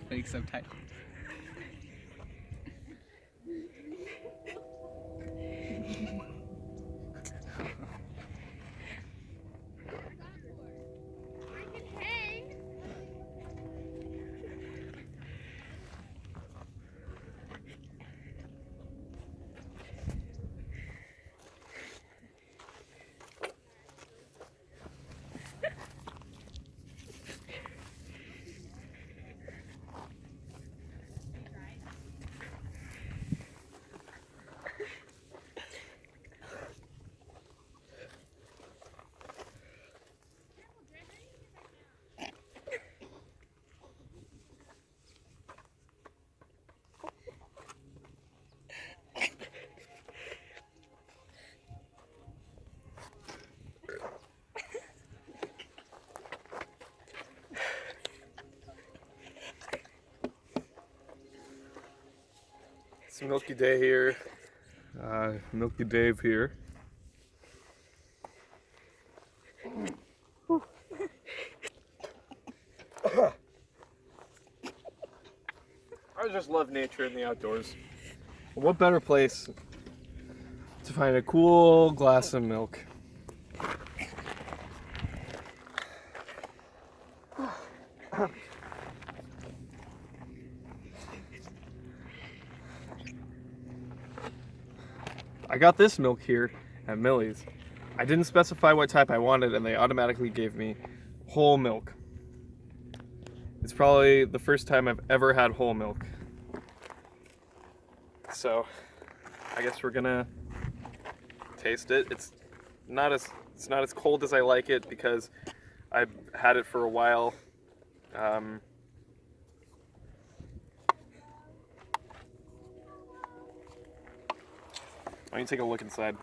Fake subtitles. It's a milky day here. Milky Dave here. I just love nature and the outdoors. What better place to find a cool glass of milk? I got this milk here at Millie's. I didn't specify what type I wanted and they automatically gave me whole milk. It's probably the first time I've ever had whole milk. So, I guess we're gonna taste it. It's not as cold as I like it because I've had it for a while. Why don't you take a look inside?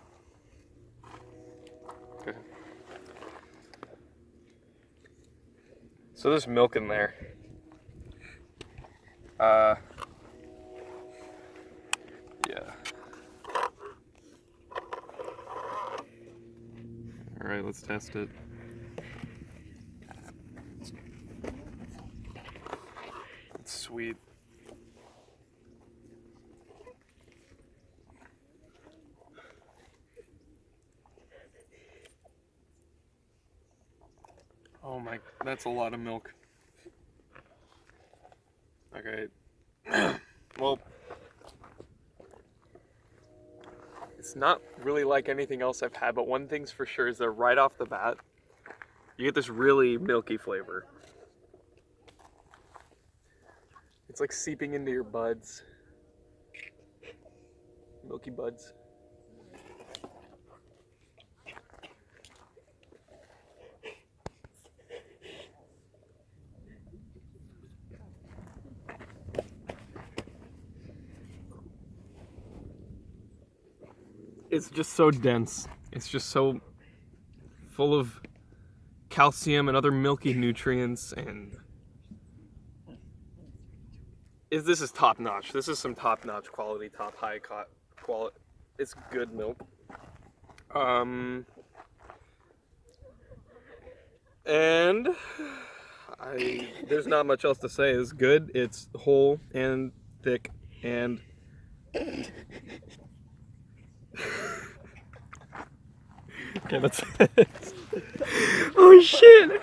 Okay. So there's milk in there. Yeah. All right, let's test it. It's sweet. Oh my, that's a lot of milk. Okay. Well, it's not really like anything else I've had, but one thing's for sure is that right off the bat, you get this really milky flavor. It's like seeping into your buds. Milky buds. It's just so dense. It's just so full of calcium and other milky nutrients, and this is top notch. This is some top notch quality, top high quality. It's good milk. And there's not much else to say. It's good. It's whole and thick and okay, that's it. Oh shit!